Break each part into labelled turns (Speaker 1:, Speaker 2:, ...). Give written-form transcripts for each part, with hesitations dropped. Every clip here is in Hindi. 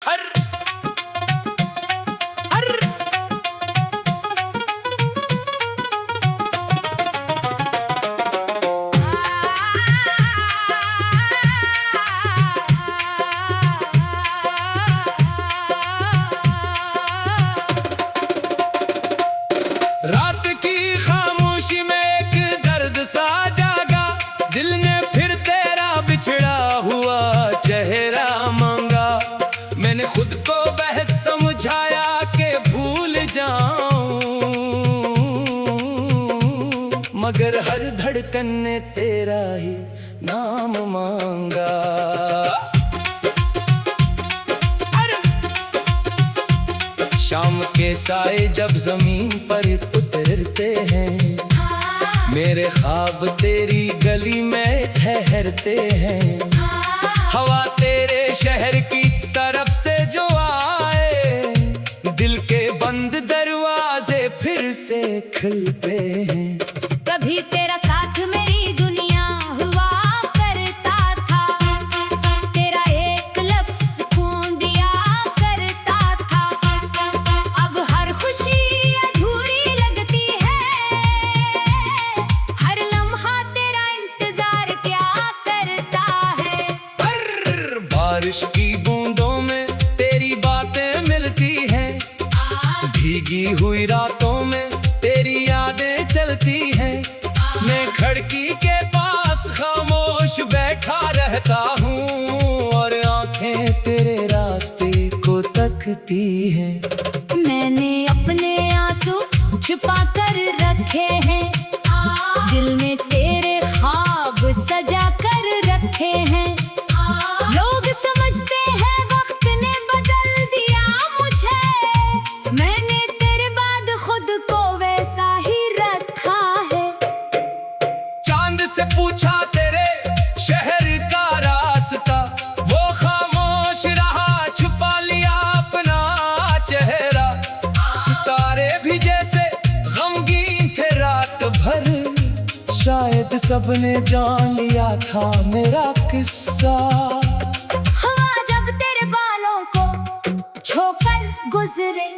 Speaker 1: हर हर रात की खामोशी में एक दर्द सा जागा, दिल ने फिर तेरा बिछड़ा हुआ चेहरा मांगा। मैंने खुद को बेहद समझाया कि भूल जाऊं, मगर हर धड़कन ने तेरा ही नाम मांगा। शाम के साए जब जमीन पर उतरते हैं, मेरे ख्वाब तेरी गली में ठहरते हैं। हवा तेरे शहर की तरफ से जो आए, दिल के बंद दरवाजे फिर से खुलते हैं।
Speaker 2: कभी तेरा साथ मेरी दुनिया हुआ करता था, तेरा एक लफ्ज़ सुकून दिया करता था। अब हर खुशी अधूरी लगती है, हर लम्हा तेरा इंतजार क्या करता है।
Speaker 1: बारिश की बूंदों में तेरी बातें मिलती हैं, भीगी हुई रातों में तेरी यादें चलती हैं। मैं खिड़की के पास खामोश बैठा रहता हूँ, और आंखें तेरे रास्ते को तकती हैं।
Speaker 2: मैंने अपने आंसू छुपा कर रखे हैं, दिल में तेरे ख्वाब सजा कर रखे हैं। लोग समझते हैं वक्त ने बदल दिया मुझे, मैंने तेरे बाद खुद को वैसा ही रखा है।
Speaker 1: चांद से पूछा तेरे शहर का रास्ता, वो खामोश रहा, छुपा लिया अपना चेहरा। सितारे भी जैसे गमगीन थे रात भर, शायद सबने जान लिया था मेरा किस्सा।
Speaker 2: हवा जब तेरे बालों को छोकर गुजरे,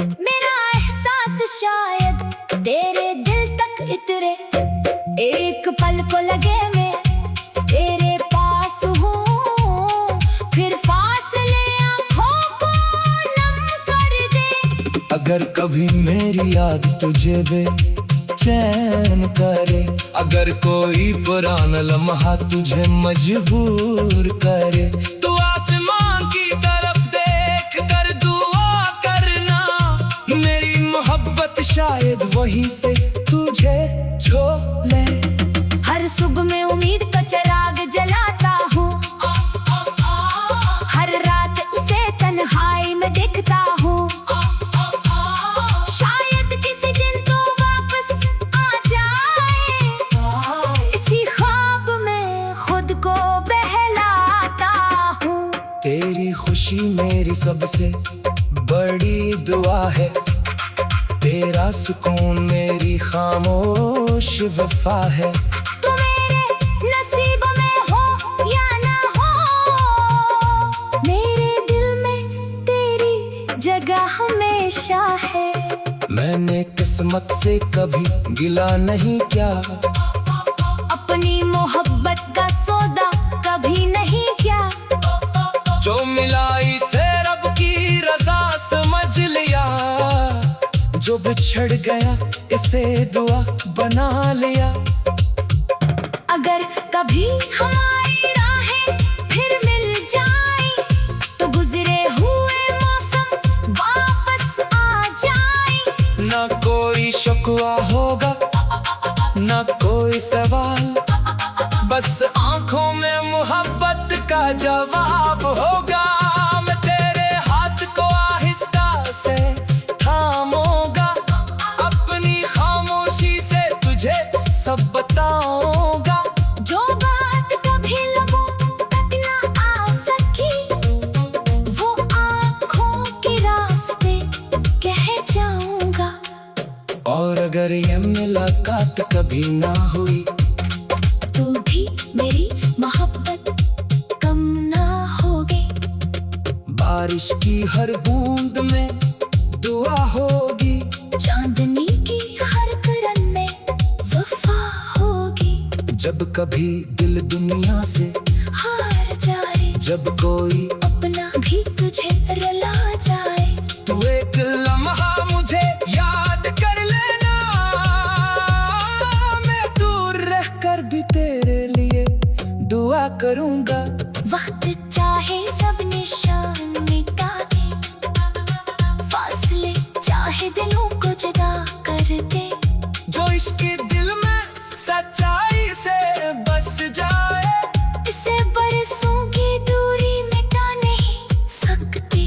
Speaker 2: मेरा एहसास शायद तेरे दिल तक इतरे। एक पल को लगे मैं तेरे पास हूँ, फिर फासले आँखों को नम कर दे।
Speaker 1: अगर कभी मेरी याद तुझे बेचैन करे, अगर कोई पुराना लम्हा तुझे मजबूर करे, तो आसमां की तरफ देख कर दुआ करना। मेरी मोहब्बत शायद वहीं से तुझे छू ले।
Speaker 2: हर सुबह में उम्मीद का चिराग जलाता हूँ, हर रात उसे तन्हाई में देखता हूँ। शायद किसी दिन तो वापस आ जाए, इसी ख्वाब में खुद को बहलाता हूँ।
Speaker 1: तेरी खुशी मेरी सबसे बड़ी दुआ है, तेरा सुकून मेरी खामोश वफा है।
Speaker 2: तू मेरे नसीब में हो या ना हो, मेरे दिल में तेरी जगह हमेशा है।
Speaker 1: मैंने किस्मत से कभी गिला नहीं किया,
Speaker 2: अपनी मोहब्बत का सौदा कभी नहीं किया।
Speaker 1: जो मिला इसे रब की रजा समझ लिया, जो बिछड़ गया इसे दुआ बना लिया।
Speaker 2: अगर कभी हमारी राहें फिर मिल जाएं, तो गुजरे हुए मौसम वापस आ जाएं।
Speaker 1: ना कोई शिकवा होगा, ना कोई सवाल, बस आंखों में मोहब्बत का जवाब होगा। मैं तेरे हाथ को आहिस्ता से थामूंगा, अपनी खामोशी से तुझे सब बताऊंगा।
Speaker 2: जो बात कभी लबों तक ना आ सकी, वो आँखों के रास्ते कह जाऊंगा।
Speaker 1: और अगर ये मुलाकात कभी ना हुई,
Speaker 2: तो भी मेरी मोहब्बत कम ना होगी।
Speaker 1: बारिश बारिश की हर बूंद में दुआ होगी,
Speaker 2: चांदनी की हर किरण में वफा होगी।
Speaker 1: जब कभी दिल दुनिया से
Speaker 2: हार जाए,
Speaker 1: जब कोई
Speaker 2: अपना भी तुझे रुला जाए,
Speaker 1: तू एक लम्हा मुझे याद कर लेना। मैं दूर रहकर भी तेरे लिए दुआ करूंगा।
Speaker 2: वक्त चाहे सब निशान मिटा दे, फासले चाहे दिलों को जुदा कर दे,
Speaker 1: जो इश्क दिल में सच्चाई से बस जाए,
Speaker 2: इसे बरसों की दूरी मिटा नहीं सकती।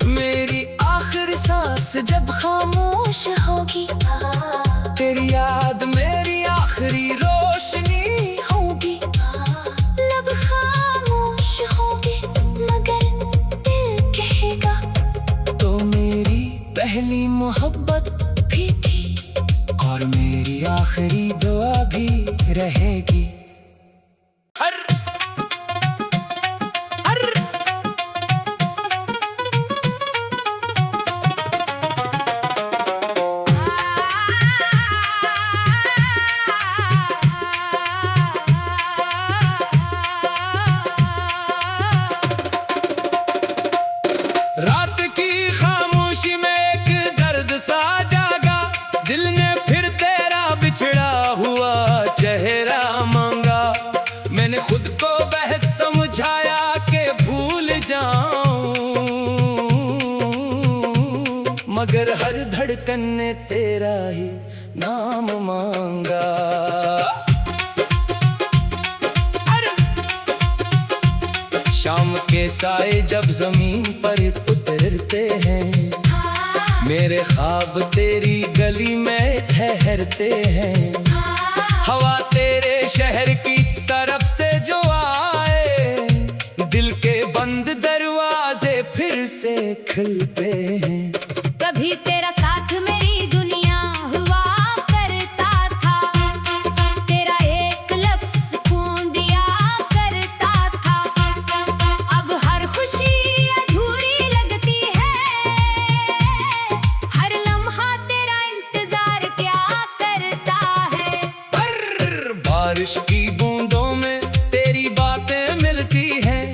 Speaker 1: मेरी आखिरी सांस जब
Speaker 2: खामोश होगी,
Speaker 1: तेरी याद मेरी आखिरी रोशनी
Speaker 2: होगी। लब खामोश होगे मगर दिल कहेगा,
Speaker 1: तो मेरी पहली मोहब्बत
Speaker 2: भी थी
Speaker 1: और मेरी आखिरी दुआ भी रहेगी। रात की खामोशी में एक दर्द सा जागा, दिल ने फिर तेरा बिछड़ा हुआ चेहरा मांगा। मैंने खुद को बहुत समझाया कि भूल जाऊं, मगर हर धड़कन ने तेरा ही नाम मांगा। शाम के साए जब जमीन पर उतरते हैं, मेरे ख्वाब तेरी गली में ठहरते हैं। हवा तेरे शहर की तरफ से जो आए, दिल के बंद दरवाजे फिर से खुलते हैं।
Speaker 2: कभी तेरा साथ मेरी दुनिया हुआ करता था, तेरा एक लफ्ज़ सुकून दिया करता था। अब हर खुशी अधूरी लगती है, हर लम्हा तेरा इंतजार क्या करता है।
Speaker 1: बारिश की बूंदों में तेरी बातें मिलती हैं,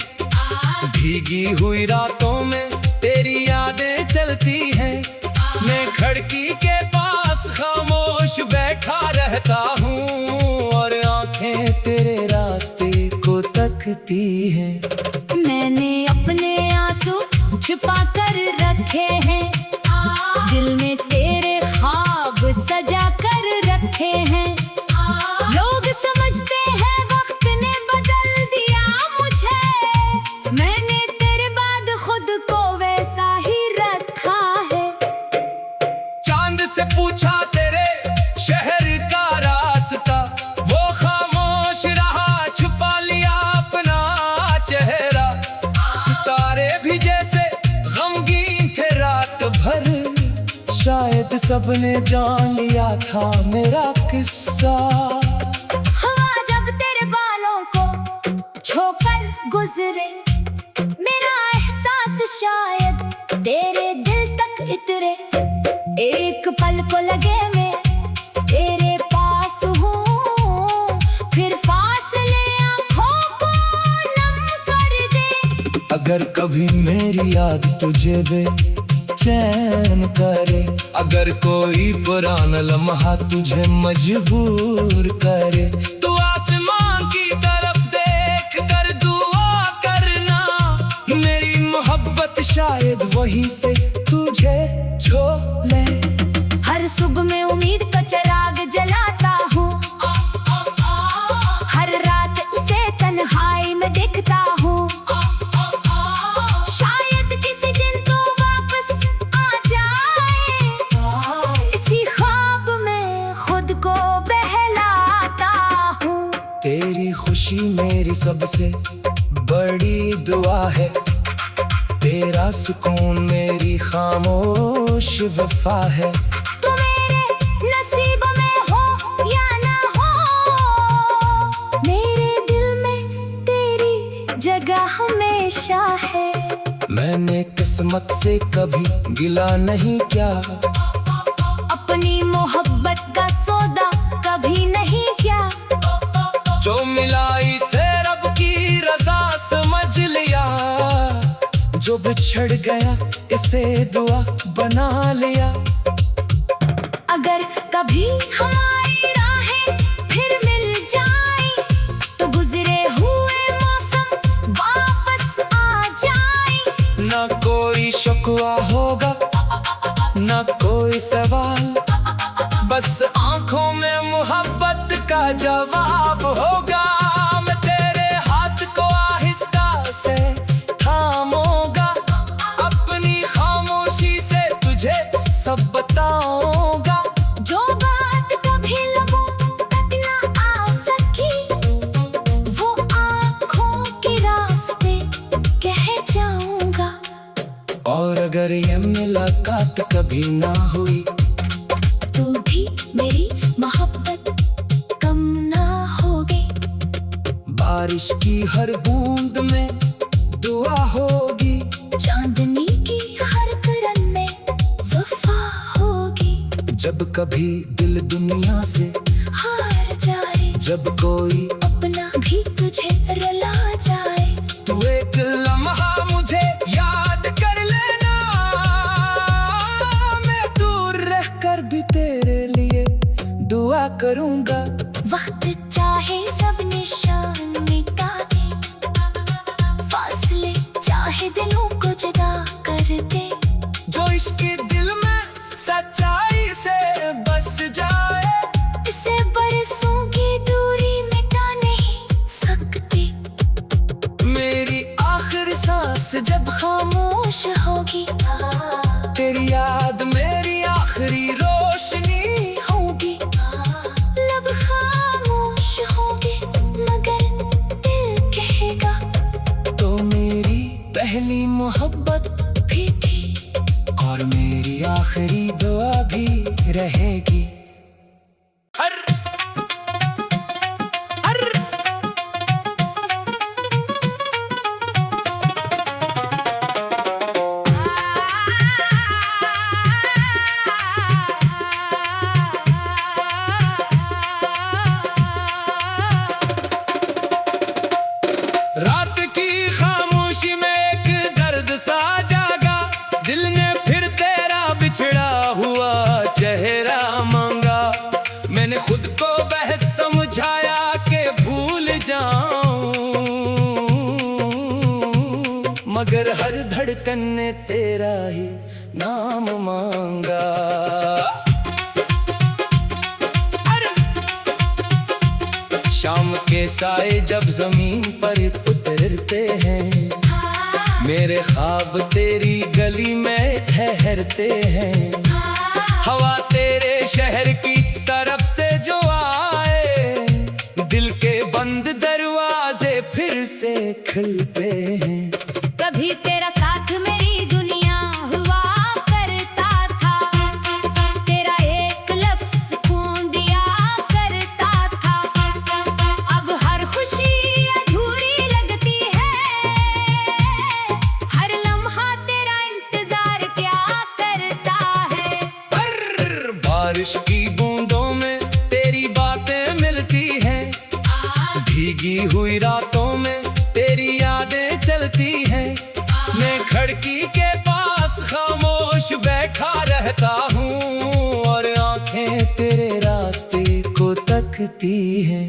Speaker 1: भीगी हुई रातों में तेरी यादें चलती हैं। मैं खिड़की के पास खामोश बैठा रहता हूँ और आंखें तेरे रास्ते को तकती हैं।
Speaker 2: मैंने अपने आंसू छुपा कर रखे हैं, दिल में तेरे ख्वाब सजा कर रखे हैं। लोग समझते हैं वक्त ने बदल दिया मुझे, मैंने तेरे बाद खुद को वैसा ही रखा है।
Speaker 1: चांद से पूछा तेरे शहर का रास्ता, वो खामोश रहा, छुपा लिया अपना चेहरा। सितारे भी जैसे गमगीन थे रात भर, शायद सबने जान लिया था मेरा किस्सा।
Speaker 2: हवा जब तेरे बालों को छोकर गुजरे, मेरा एहसास शायद तेरे दिल तक इतरे। एक पल को लगे मैं तेरे पास हूँ, फिर फासले आँखों को नम कर दे।
Speaker 1: अगर कभी मेरी याद तुझे बेचैन करे, अगर कोई पुराना लम्हा तुझे मजबूर करे, तो आसमां की तरफ देख कर दुआ करना। मेरी मोहब्बत शायद वहीं से तुझे छू ले।
Speaker 2: हर सुबह में उम्मीद का चिराग जलाता हूँ, हर रात उसे तन्हाई में देखता हूँ। शायद किसी दिन तो वापस आ जाए, इसी ख्वाब में खुद को बहलाता हूँ।
Speaker 1: तेरी खुशी मेरी सबसे बड़ी दुआ है, तेरा सुकून मेरी खामोश वफा है।
Speaker 2: तू मेरे नसीब में हो या ना हो, मेरे दिल में तेरी जगह हमेशा है।
Speaker 1: मैंने किस्मत से कभी गिला नहीं किया,
Speaker 2: अपनी मोहब्बत का सौदा कभी नहीं किया।
Speaker 1: जो मिला इसे रब की रजा समझ लिया, जो बिछड़ गया इसे दुआ बना लिया।
Speaker 2: अगर कभी हमारी राहें फिर मिल जाएं, तो गुजरे हुए मौसम वापस आ जाएं।
Speaker 1: ना कोई शिकवा होगा ना कोई सवाल, बस आंखों में मोहब्बत का जवाब होगा। मैं तेरे हाथ को आहिस्ता से थामूंगा, अपनी खामोशी से तुझे सब बताऊंगा।
Speaker 2: जो बात कभी लबों तक ना आ सकी, वो आँखों के रास्ते कह जाऊंगा।
Speaker 1: और अगर ये मुलाकात कभी ना हुई,
Speaker 2: तू भी मेरी मोहब्बत कम ना होगी।
Speaker 1: बारिश की हर बूंद में दुआ होगी,
Speaker 2: चांदनी की हर किरण में वफा होगी।
Speaker 1: जब कभी दिल दुनिया से
Speaker 2: हार जाए,
Speaker 1: जब कोई
Speaker 2: अपना भी तुझे रुला जाए,
Speaker 1: तू एक लम्हा मुझे याद कर लेना। मैं दूर रहकर भी तेरे लिए दुआ करूंगा।
Speaker 2: वक्त चाहे सब निशान मिटा दे, फासले चाहे दिलों को जुदा कर दे।
Speaker 1: जो इश्क दिल में सच्चाई से बस जाए,
Speaker 2: इसे बरसों की दूरी मिटा नहीं सकती।
Speaker 1: मेरी आखिरी सांस जब
Speaker 2: खामोश होगी,
Speaker 1: तेरी याद मेरी आखिरी रोशनी
Speaker 2: होगी। लब खामोश होंगे मगर दिल कहेगा,
Speaker 1: तो मेरी पहली मोहब्बत
Speaker 2: भी थी
Speaker 1: और मेरी आखिरी दुआ भी रहेगी। रात की खामोशी में एक दर्द सा जागा, दिल ने फिर तेरा बिछड़ा हुआ चेहरा मांगा। मैंने खुद को बहस समझाया कि भूल जाऊं, मगर हर धड़कन ने तेरा ही नाम मांगा। शाम के साए जब जमीन पर उतरते हैं, मेरे ख्वाब तेरी गली में ठहरते हैं। हवा तेरे शहर की तरफ से जो आए, दिल के बंद दरवाजे फिर से खुलते हैं।
Speaker 2: कभी तेरा साथ मेरी दुनिया हुआ करता था, तेरा एक लफ्ज़ सुकून दिया करता था। अब हर खुशी अधूरी लगती है, हर लम्हा तेरा इंतजार क्या करता है।
Speaker 1: बारिश की बूंदों में तेरी बातें मिलती हैं, भीगी हुई रातों में तेरी यादें चलती हैं। मैं खिड़की के पास खामोश बैठा रहता हूँ और आंखें तेरे रास्ते को तकती हैं।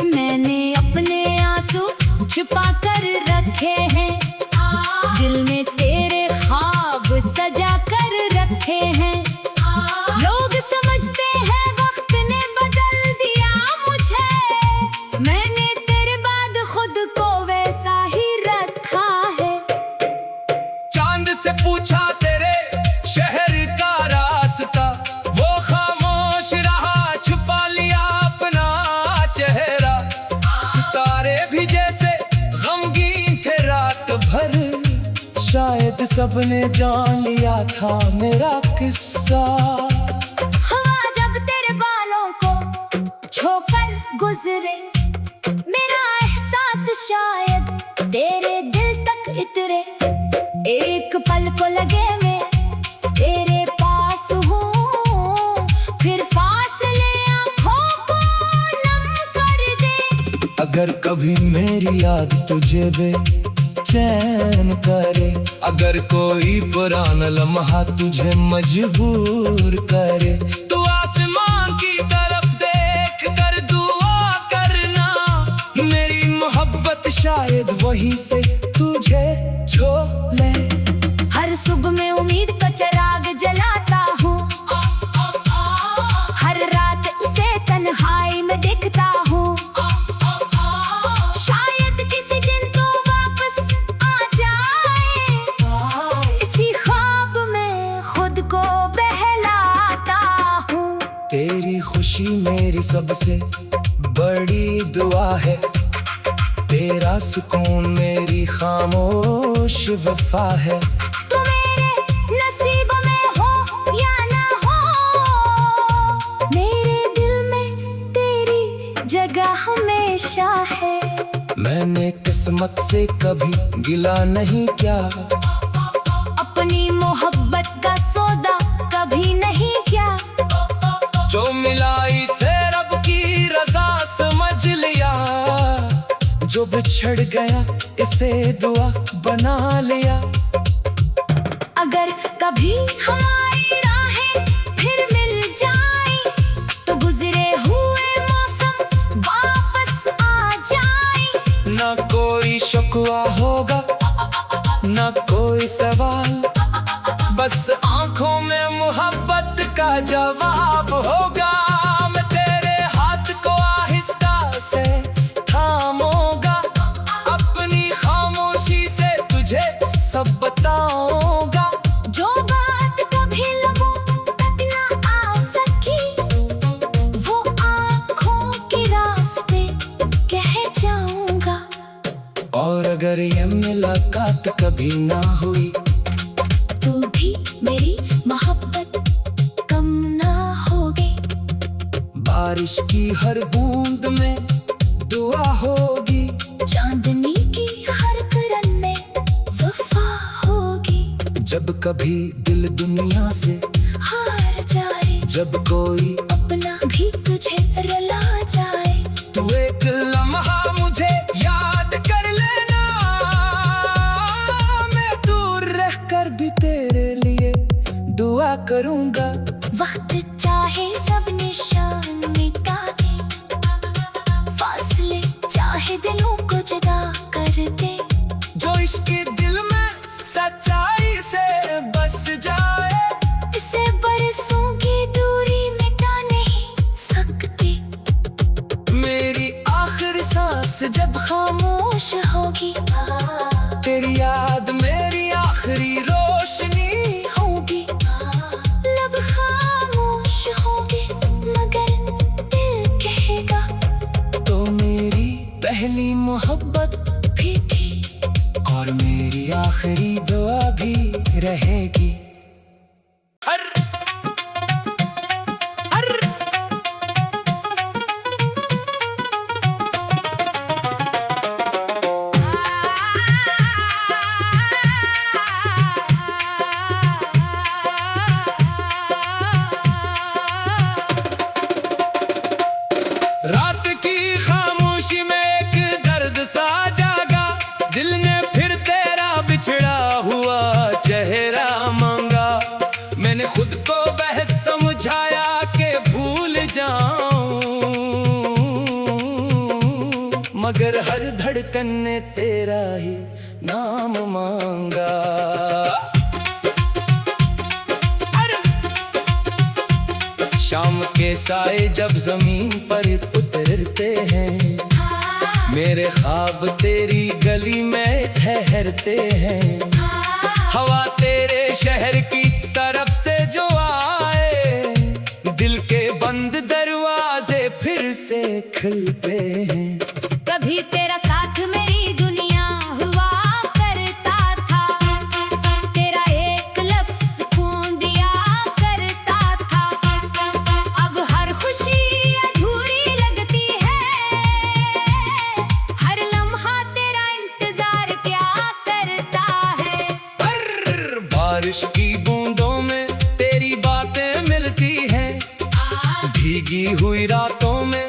Speaker 2: मैंने अपने आंसू छुपा कर रखे हैं, दिल में तेरे ख्वाब सजा कर रखे हैं। लोग समझते हैं वक्त ने बदल दिया मुझे, मैंने तेरे बाद खुद को वैसा ही रखा है।
Speaker 1: चांद से पूछा तेरे शहर का रास्ता, वो खामोश रहा, छुपा लिया अपना चेहरा। सितारे भी जैसे गमगीन थे रात भर, शायद सबने जान लिया था मेरा किस्सा।
Speaker 2: हवा जब तेरे बालों को छोकर गुजरे, मेरा एहसास शायद तेरे दिल तक इतरे। एक पल को लगे मैं तेरे पास हूँ, फिर फासले आँखों को नम कर दे।
Speaker 1: अगर कभी मेरी याद तुझे बेचैन करे, अगर कोई पुराना लम्हा तुझे मजबूर करे, तो आसमान की तरफ देख कर दुआ करना, मेरी मोहब्बत शायद वहीं से तुझे छू ले।
Speaker 2: हर सुबह में उम्मीद का चिराग जलाता हूँ, हर रात उसे तन्हाई में देखता हूँ। शायद किसी दिन तो वापस आ जाए, इसी ख्वाब में खुद को बहलाता हूँ।
Speaker 1: तेरी खुशी मेरी सबसे बड़ी दुआ है, तेरा सुकून मेरी खामोश वफा है।
Speaker 2: तू मेरे नसीब में हो या ना हो, मेरे दिल में तेरी जगह हमेशा है।
Speaker 1: मैंने किस्मत से कभी गिला नहीं किया,
Speaker 2: अपनी मोहब्बत का सौदा कभी नहीं किया।
Speaker 1: जो मिला इसे रब की रजा समझ लिया, जो बिछड़ गया इसे दुआ बना लिया।
Speaker 2: अगर कभी हमारी राहें फिर मिल जाएं, तो गुजरे हुए मौसम वापस आ जाएं।
Speaker 1: ना कोई शिकवा होगा ना कोई सवाल, बस आंखों में मोहब्बत का जवाब होगा। मैं तेरे हाथ को आहिस्ता से थामूंगा, अपनी खामोशी से तुझे सब बताऊंगा।
Speaker 2: जो बात कभी लबों तक ना आ सकी, वो आँखों के रास्ते कह जाऊंगा।
Speaker 1: और अगर ये मुलाकात कभी ना हुई,
Speaker 2: तू भी मेरी मोहब्बत कम ना होगी।
Speaker 1: बारिश की हर बूंद में दुआ होगी,
Speaker 2: चांदनी की हर किरण में वफा होगी।
Speaker 1: जब कभी दिल दुनिया से
Speaker 2: हार जाए,
Speaker 1: जब कोई
Speaker 2: अपना भी तुझे रुला जाए,
Speaker 1: तू एक लम्हा मुझे याद कर लेना, मैं दूर रहकर भी तेरे लिए दुआ करूंगा।
Speaker 2: वक्त चाहे सब निशान मिटा दे, फासले चाहे दिलों को जुदा कर दे,
Speaker 1: जो इश्क दिल में सच्चाई से बस जाए,
Speaker 2: इसे बरसों की दूरी मिटा नहीं सकती।
Speaker 1: मेरी आखिरी सांस जब
Speaker 2: खामोश होगी,
Speaker 1: तेरी याद मेरी आखिरी रोशनी होगी।
Speaker 2: लब खामोश होंगे मगर दिल कहेगा,
Speaker 1: तो मेरी पहली मोहब्बत
Speaker 2: भी थी
Speaker 1: और मेरी आखिरी दुआ भी रहेगी। रात की खामोशी में एक दर्द सा जागा, दिल ने फिर तेरा बिछड़ा हुआ चेहरा मांगा। मैंने खुद को बहुत समझाया कि भूल जाऊं, मगर हर धड़कन ने तेरा ही नाम मांगा। शाम के साए जब जमीन पर उतरते हैं, मेरे ख्वाब तेरी गली में ठहरते हैं। हवा तेरे शहर की तरफ से जो आए, दिल के बंद दरवाजे फिर से खुलते हैं।
Speaker 2: कभी तेरा साथ मेरी दुनिया हुआ करता था, तेरा एक लफ्ज़ सुकून दिया करता था। अब हर खुशी अधूरी लगती है, हर लम्हा तेरा इंतजार क्या करता है।
Speaker 1: बारिश की बूंदों में तेरी बातें मिलती हैं, भीगी हुई रातों में